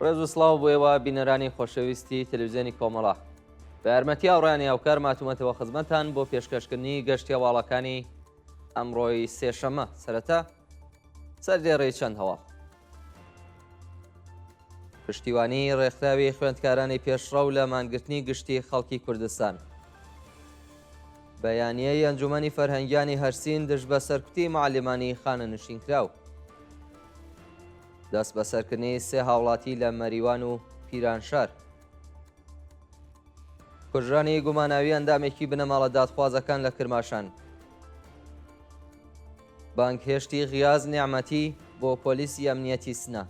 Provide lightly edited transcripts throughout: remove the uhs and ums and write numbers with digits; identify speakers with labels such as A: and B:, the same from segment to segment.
A: ڕێز و سڵاو بۆ ئێوە بینەرانی خۆشەویستی تەلەڤیزیۆنی کۆمەڵە. بە یارمەتی ئاوڕانی هاوکار ماتوومەتەوە خزمەتان بۆ پێشکەشکردنی گەشتی هەواڵەکانی ئەمڕۆی سێشەممە. سەرەتا سەردێڕێی چەند هەواڵ. پشتیوانی ڕێکخراوی خوێندکارانی پێشڕەو لە مانگرتنی گشتی خەڵکی کوردستان. بەیانیەی ئەنجومەنی فەرهەنگیانی هەرسین دژ بە سەرکوتی معلمانی خانە نشینکراو. دەست بەسەرکردنی سێ هاوڵاتی لە مەریوان و پیرانشار. کوژرانی گوماناوی ئەندامێکی بنەماڵە دادخوازەکان لە کرماشان. بانگهێشتی غیاز نیعمەتی بۆ پۆلیسی ئەمنیەتی سنە.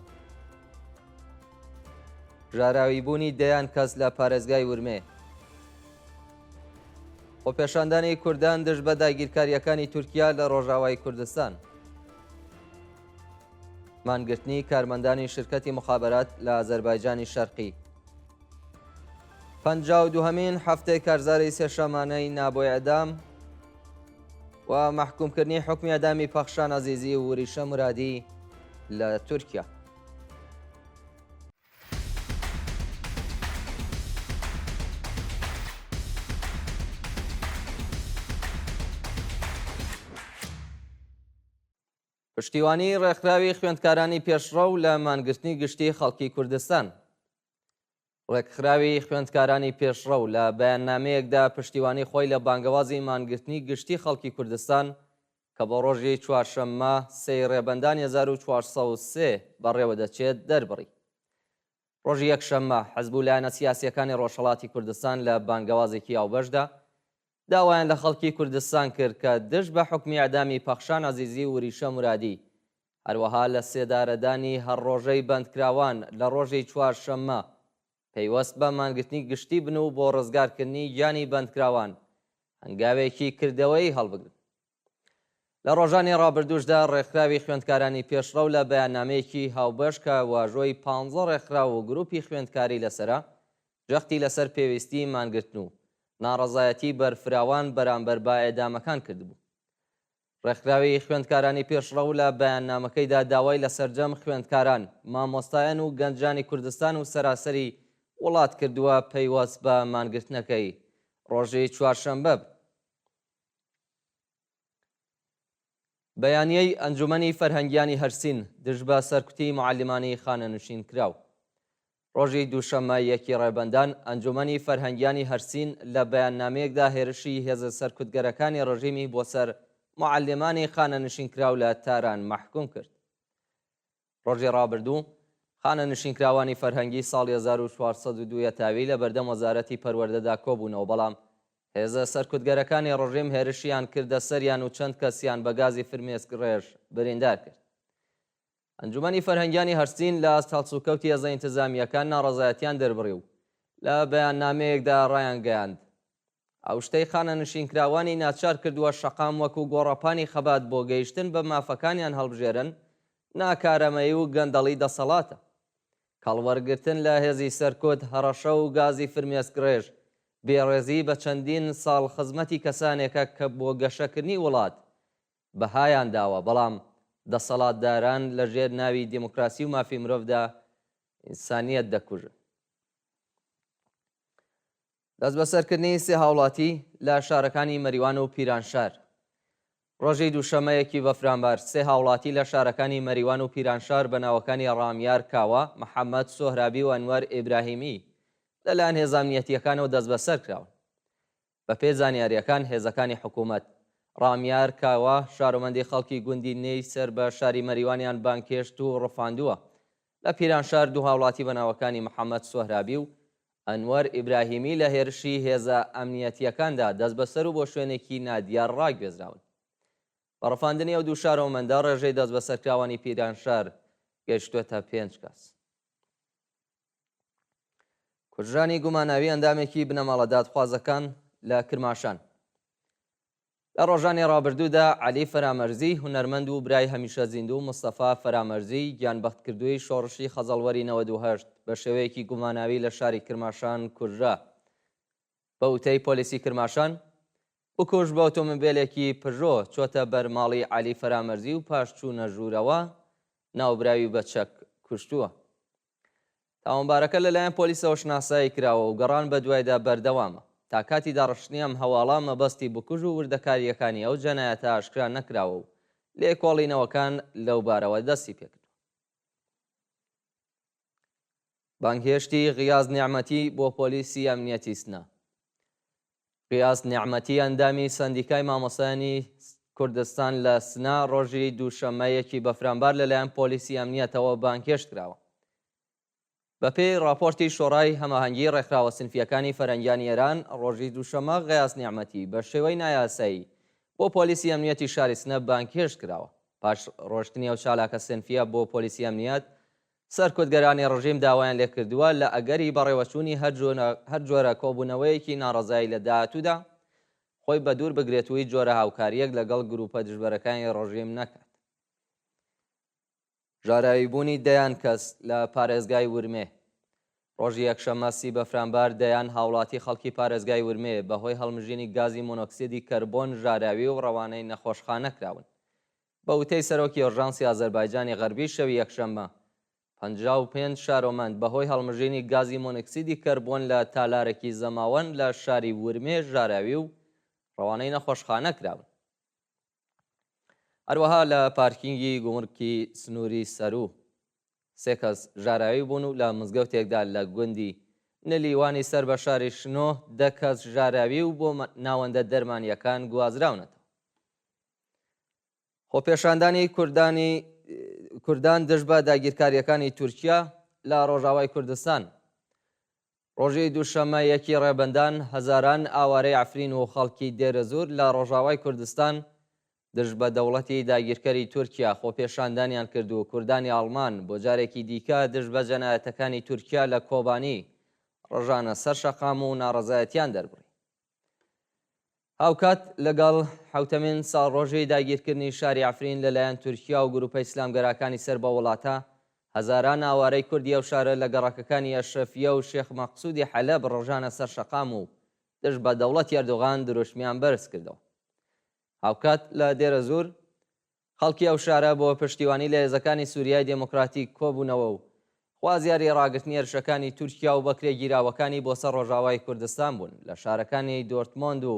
A: ژاراوی بوونی دەیان کەس لە پارێزگای ورمێ. خۆپێشاندانی کوردان دژ بە داگیرکاریەکانی تورکیا لە ڕۆژاوای کوردستان. مانگرتنی کارمەندانی شرکەتی مخابرات لە ئازەربایجانی شەرقی. 52هەمین هەفتەی کارزاری سێشەمانەی نابۆی ئەدام و مەحکومکردنی حکمی ئەدامی پەخشان عەزیزی و وریشە مرادی لە تورکیا. پشتیوانی ڕێکخراوی خوێندکارانی پێشڕەو لە مانگرتنی گشتی خەڵکی کوردستان. ڕێکخراوی خوێندکارانی پێشڕەو لە بەیاننامەیەکدا پشتیوانی خۆی لە بانگەوازی مانگرتنی گشتی خەڵکی کوردستان کە بە ڕۆژی چوارشەممە 3 ڕێبەندان 1403 بەڕێوە دەچێت دەربڕی. ڕۆژی یەکشەممە حەزب و لایەنە سیاسیەکانی ڕۆژهەڵاتی کوردستان لە بانگەوازێکی ئاوبەشدا داوایان لە خەڵکی کوردستان کرد کە دژ بە حکمی ئەدامی پەخشان عەزیزی و وریشە مرادی هەروەها لە سێدارەدانی هەرڕۆژەی بەندکراوان لە ڕۆژی چوارشەممە پەیوەست بە مانگرتنی گشتی بن و بۆ ڕزگارکردنی گیانی بەندکراوان هەنگاوێکی کردەوەی هەڵبگرن. لە ڕۆژانی ڕابردووشدا ڕێکخراوی خوێندکارانی پێشڕەو لە بەیاننامەیەکی هاوبەش کە واژۆی 15 ڕێکخراو و گروپی خوێندکاری لەسرە جەختی لەسەر پێویستی مانگرتن و ناڕەزایەتی بەرفراوان بەرامبەر با ئێدامەکان کردبوو. ڕێکخراوی خوێندکارانی پێشڕەو لە بەیاننامەکەیدا داوای لە سەرجەم خوێندکاران، مامۆستایان و گەنجانی کوردستان و سەراسەری وڵات کردووە پەیوەست بە مانگرتنەکەی ڕۆژی چوارشەممە. بەیانیەی ئەنجومەنی فەرهەنگیانی هەرسین دژ بە سەرکوتی معلمانی خانە نشینکراو. ڕۆژی دووشەممە یەکی ڕێبەندان ئەنجومەنی فەرهەنگیانی هەرسین لە بەیاننامەیەکدا هێرشی هێزە سەرکوتگەرەکانی ڕژیمی بۆ سەر معلمانی خانە نشینکراو لە تاران مەحکوم کرد. ڕۆژی ڕابردوو خانە نشینکراوانی فەرهەنگی ساڵی 1402 تاوی لە بەردەم وەزارەتی پەروەردەدا کۆبوونەوە، بەڵام هێزە سەرکوتگەرەکانی ڕژیم هێرشیان کردە سەریان و چەند کەسیان بە گازی فرمێسک ڕێژ بریندار کرد. ئەنجومەنی فەرهەنگیانی هەرسین لە ئاستاڵچووکەوتی هێزە ئینتیزامیەکان ناڕەزایەتیان دەربڕی و لە بەیاننامەیەکدا ڕایان گەیاند ئەو شتەی خانە نشینکراوانی ناچار کردووە شەقام وەکو گۆڕەپانی خەبات بۆ گەیشتن بە مافەکانیان هەڵبژێرن ناکارەمەیی و گەندەڵی دەسەڵاتە. کاڵوەرگرتن لە هێزی سەرکۆت، هەڕەشە و گازی فرمێسک ڕێژ، بێڕێزی بە چەندین ساڵ خزمەتی کەسانێکە کە بۆ گەشەکردنی وڵات بەهایان داوە، بەڵام دەسەڵاتداران لە ژێر ناوی دیموکراسی و مافی مرۆڤدا ئینسانیەت دەکوژن. دەست بەسەرکردنی سێ هاوڵاتی لە شارەکانی مەریوان و پیرانشار. ڕۆژی دووشەمەیەکی بەفرامبار سێ هاوڵاتی لە شارەکانی مەریوان و پیرانشار بە ناوەکانی ڕامیار کاوە، محەممەد سۆهرابی و ئەنوەر ئیبراهیمی لەلایەن هێزە ئەمنیەتیەکانەوە دەست بەسەر کراون. بەپێی زانیاریەکان هێزەکانی حکوومەت، ڕامیار کاوە شارۆمەندی خەڵکی گوندی نێی سەر بە شاری مەریوانیان بانکێشت و ڕفاندووە. لە پیرانشار دوو هاوڵاتی بەناوەکانی محەممەد سۆهرابی و ئەنوەر ئیبراهیمی لە هێرشی هێزە ئەمنیەتیەکاندا دەست بەسەر و بۆ شوێنێکی نادیار ڕاگوێزراون. بە ڕفاندنی ئەو دوو شارۆمەندە ڕێژەی دەست بەسەرکراوانی پیرانشار گەیشتوێتە 5 کەس. کوژرانی گوماناوی ئەندامێکی بنەماڵە دادخوازەکان لە کرماشان. لە ڕۆژانی ڕابردوودا عەلی فەرامەرزی هونەرمەند و برای هەمیشە زیندوو مستەفا فەرامەرزی گیانبەختکردووی شۆڕشی خەزەڵوەری 98 بە شێوەیەکی گوماناوی لە شاری کرماشان کوژرا. بە وتەی پۆلیسی کرماشان بکوژ بە ئۆتۆمۆبیلێکی پژۆ چۆتە بەرماڵی عەلی فەرامەرزی و پاش چوونە ژوورەوە ناوبراوی بە چەک کوشتووە. تاوانبارەکە لەلایەن پۆلیسەوە شناسایی کراوە و گەڕان بە دوایدا بەردەوامە. تا کاتی داڕشتنی ئەم هەواڵە مەبەستی بکوژ و وردەکاریەکانی ئەو جەنایەتە ئاشکرا نەکراوە و لێکۆڵینەوەکان لەو بارەوە دەستی پێکرد. بانگهێشتی غیاز نیعمەتی بۆ پۆلیسی ئەمنیەتی سنە. غیاز نیعمەتی ئەندامی سەندیکای مامۆستایانی کوردستان لە سنا ڕۆژی دووشەممەیەکی بەفرامبار لەلایەن پۆلیسی ئەمنیەتەوە بانگهێشت کراوە. بەپێی راپۆرتی شۆڕای هەماهەنگی ڕێکخراوە سنفیەکانی فەرەنگیانی ئێران ڕۆژی دووشەممە غیاز نیعمەتی بە شێوەی نایاسایی بۆ پۆلیسی ئەمنیەتی شاری سنە بانگهێشت کراوە. پاش ڕۆشتنی ئەو چالاکە سنفیە بۆ پۆلیسی ئەمنیەت سەرکوتگەرانی ڕژیم داوایان لێکردووە لە ئەگەری بەڕێوەچوونی هەر جۆرە کۆبوونەوەیەکی ناڕەزایی لە داهاتوودا خۆی بە دوور بگرێتەوەی جۆرە هاوکاریەک لەگەڵ گروپە دژبەرەکانی ڕژیم نەکات. ژاراویبوونی دەیان کەس لە پارێزگای ورمێ. ڕۆژی یەکشەممە سی بەفرامبار دەیان هاوڵاتی خەڵکی پارێزگای ورمێ بەهۆی هەڵمژینی گازی مۆنۆکسیدی کەربۆن ژاراوی و ڕەوانەی نەخۆشخانە کراون. بە وتەی سەرۆکی ئۆژانسی ئازەربایجانی غەربی شەوی یەکشەممە 55 شارۆمەند بەهۆی هەڵمژینی گازی مۆنۆکسیدی کەربۆن لە تالارێکی زەماوەند لە شاری ورمێ ژاراوی و ڕەوانەی نەخۆشخانە کراون. هەروەها لە پارکینگی گومرکی سنووری سەرو 3 کەس ژاراوی بوون و لە مزگەوتێکدا لە گوندی نلیوانی سەر بە شاری شنۆ 10 کەس ژاراوی و بۆ ناوەندە دەرمانیەکان گوازراونەتەوە. خۆپێشاندانی کوردان دژ بە داگیرکاریەکانی تورکیا لە ڕۆژاوای کوردستان. ڕۆژی دووشەممە یەکی ڕێبەندان هەزاران ئاوارەی ئەفرین و خەڵکی دێرەزور لە ڕۆژاوای کوردستان دژ بە دەوڵەتی داگیرکەری تورکیا خۆپێشاندانیان کرد و کوردانی ئاڵمان بۆ جارێکی دیکە دژ بە جەنایەتەکانی تورکیا لە کۆبانی ڕژانە سەر شەقام و ناڕەزایەتیان دەربڕی. هاوکات لەگەڵ حوتەمین ساڵ ڕۆژەی داگیرکردنی شاری ئەفرین لەلایەن تورکیا و گروپە ئیسلامگەرەکانی سەر بە وڵاتە هەزاران ئاوارەی کوردی ئەو شارە لە گەڕەکەکانی ئەشرەفیە و شێخ مەقسوودی حەلەب ڕۆژانە سەر شەقام و دژ بە دەوڵەتی ئەردۆغان دروشمیان بەرز کردەوە. هاوکات لە دێرە زور خەڵکی ئەو شارە بۆ پشتیوانی لە هێزەکانی سووریای دموکراتیک کۆبوونەوە و خوازیاری ڕاگررتنی هێرشەکانی تورکیا و بەکرێ گیراوەکانی بۆ سەر ڕۆژاوای کوردستان بوون. لە شارەکانی دۆرتمۆند و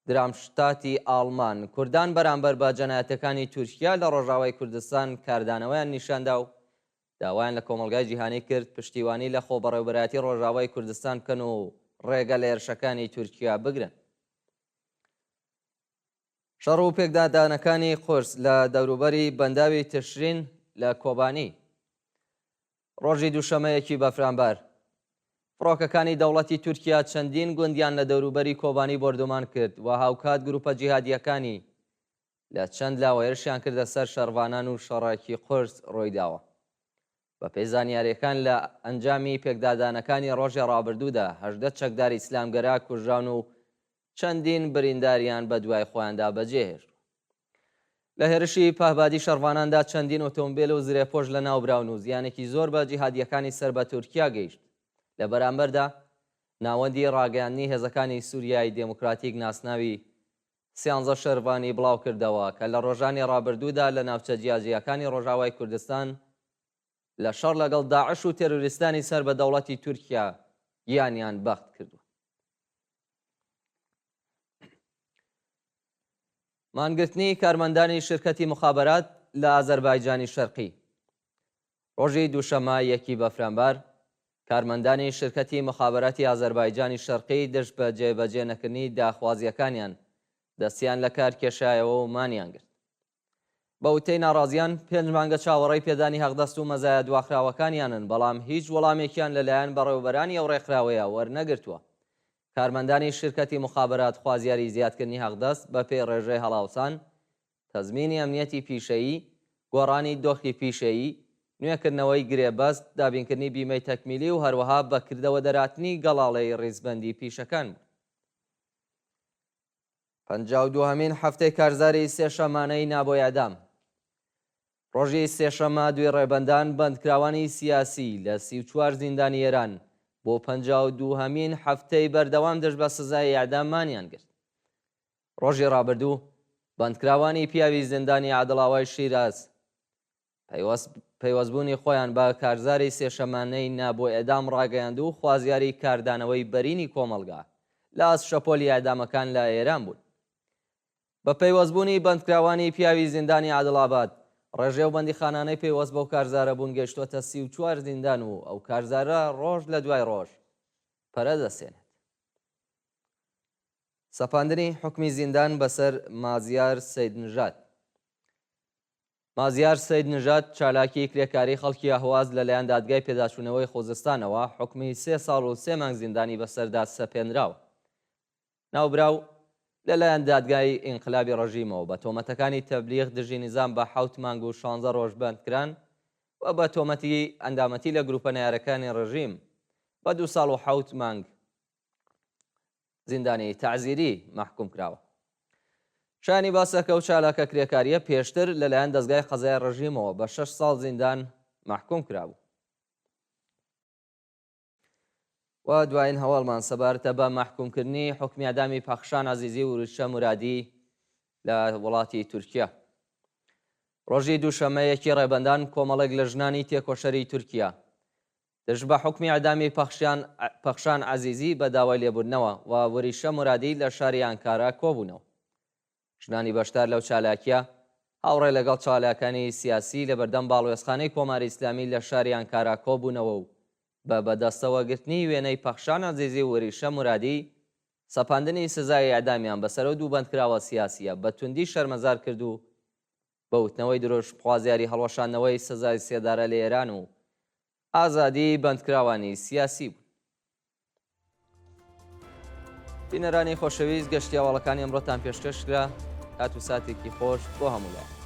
A: درامشتاتی ئاڵمان کوردان بەرامبەر بە جەنایەتەکانی تورکیا لە ڕۆژاوای کوردستان کاردانەوەیان نیشاندا و داوایان لە کۆمەلگای جیهانی کرد پشتیوانی لە خۆبەڕێوەبەرایەتی ڕۆژاوای کوردستان بکەن و ڕێگە لە هێرشەکانی تورکیا بگرن. شەڕ و پێکدادانەکانی قورس لە دەوروبەری بەنداوی تشرین لە کۆبانی. ڕۆژی دووشەمەیەکی بەفرامبار فڕۆکەکانی دەوڵەتی تورکیا چەندین گوندیان لە دەوروبەری کۆبانی بردومان کرد و هاوکات گروپە جیهادیەکانی لە چەند لاوە هێرشیان کردە سەر شەڕوانان و شەڕێکی قورس ڕۆیداوە. بە پێی زانیاریەکان لە ئەنجامی پێکدادانەکانی ڕۆژی ڕابردوودا 18 چەکداری ئیسلامگەرا کوژران و چەندین برینداریان بە دوای خۆیاندا بەجێهێشت. لە هێرشی پاهبادی شەڕواناندا چەندین ئۆتۆمبیل و زرێپۆش لە ناوبراون و زیانێکی زۆر بە جیهادیەکانی سەر بە تورکیا گەیشت. لە بەرامبەردا ناوەندی ڕاگەیاندنی هێزەکانی سووریای دموکراتیک ناسناوی 13 شەروانی بڵاو کردەوە کە لە ڕۆژانی ڕابردوودا لە ناوچە جیاجیەکانی ڕۆژاوای کوردستان لە شەڕ لەگەڵ داعش و تێروریستانی سەر بە دەوڵەتی تورکیا گیانیان بەخت کردووە. مانگرتنی کارمەندانی شرکەتی مخابرات لە ئازەربایجانی شەرقی. ڕۆژی دووشەممە یەکی بەفرامبار کارمەندانی شرکەتی مخابراتی ئازەربایجانی شەرقی دەست بە جێبەجێ نەکردنی داخوازیەکانیان دەستیان لە کار کێشایەوە و مانیان گرت. بە وتەی ناڕازیان 5 مانگە چاوەڕێی پێدانی حەقدەست و مەزایە دواخراوەکانیانن، بەڵام هیچ وەڵامێکیان لەلایەن بەڕێوەبەرانی ئەو ڕێکخراوەیە وەرنەگرتووە. کارمەندانی شرکەتی مخابرات خوازیاری زیادکردنی حەقدەست بە پێی ڕێژەی هەڵاوسان، تەزمینی ئەمنیەتی پیشەیی، گۆڕانی دۆخی پیشەیی، نوێکردنەوەی گرێبەست، دابینکردنی بیمەی تەکمیلی و هەروەها بەکردەوە دەراتنی گەڵاڵەی ڕیزبەندی پیشەکان بوو. 52هەمین هەفتەی کارزاری سێشەمانەی نابۆیادام. ڕۆژی سێشەممە دوێ ڕێبەندان بەندکراوانی سیاسی لە 34 زیندانی ئێران بۆ 52هەمین هەفتەی بەردەوام دەست بە سزای ئیعداممانیان کرد. ڕۆژی ڕابردوو بەندکراوانی پیاوی زیندانی عەدڵاوای شیراز پەیوەستبوونی خۆیان بە کارزاری سێشەمانەی نابۆ ئێدام ڕاگەیاند و خوازیاری کاردانەوەی بەرینی کۆمەلگا لە ئەسشەپۆلی ئەدامەکان لە ئێران بوون. بە پەیوەستبوونی بەندکراوانی پیاوی زیندانی عادڵاباد ڕێژێ و بەندیخانانەی پێوەست بەو کارزارە بوون گەشتوەتە 34 زیندان و ئەو کارزارە ڕۆژ لە دوای ڕۆژ پەرە دەسێنێت. سەپاندنی حکمی زیندان بەسەر مازیار سەیدنژاد. مازیار سەیدنژاد چالاکی کرێکاری خەڵکی ئەهواز لەلایەن دادگای پێداچوونەوەی خۆزستانەوە حکمی 3 ساڵ و 3 مانگ زیندانی بەسەردا سەپێنراوە. ناوبراو لەلایەن دادگای ئینقلابی ڕەژیمەوە بە تۆمەتەکانی تەبلیغ دژی نظام بە 7 مانگ و 16 ڕۆژ بەندکران و بە تۆمەتی ئەندامەتی لە گروپە نەیارەکانی ڕژیم بە 2 ساڵ و 7 مانگ زیندانی تعزیری محکوم کراوە. شانی باسەکە و چالاکە کرێکاریە پێشتر لەلایەن دەستگای قەزای ڕژیمەوە بە 6 ساڵ زیندان محکوم کرابوو. و دوایین هەواڵمان سەبارەتە بە محکومکردنی حکمی ئەدامی پەخشان عەزیزی و ورچە مرادی لە وڵاتی تورکیا. ڕۆژی دووشەمەیەکی ڕێبەندان کۆمەڵێک لە ژنانی تێکۆشەری تورکیا دژ بە حکمی ئەدامی پەخشان عەزیزی بە داوای لێبوردنەوە و وریشە مرادی لە شاری ئەنکارا کۆبوونەوە. ژنانی بەشدار لەو چالاکیە هاوڕێ لەگەڵ چالاکانی سیاسی لە بەردەم باڵوێزخانەی کۆماری ئیسلامی لە شاری ئەنکارا کۆبوونەوە و بە بەدەستەوەگرتنی وێنەی پەخشان عەزیزی و وریشە مرادی سەپاندنی سزای ئەدامیان بەسەر و دوو بەندکراوە سیاسیە بە توندی شەرمەزار کرد و بە وتنەوەی درۆژخوازیاری هەڵوەشاندنەوەی سزای سێدارە لە ئێران و ئازادی بەندکراوانی سیاسی بوو. بینەرانی خۆشەویست گەشتی هەواڵەکانی ئەمڕۆتان پێشکەشکرا. کات و ساتێکی خۆش بۆ هەموولای.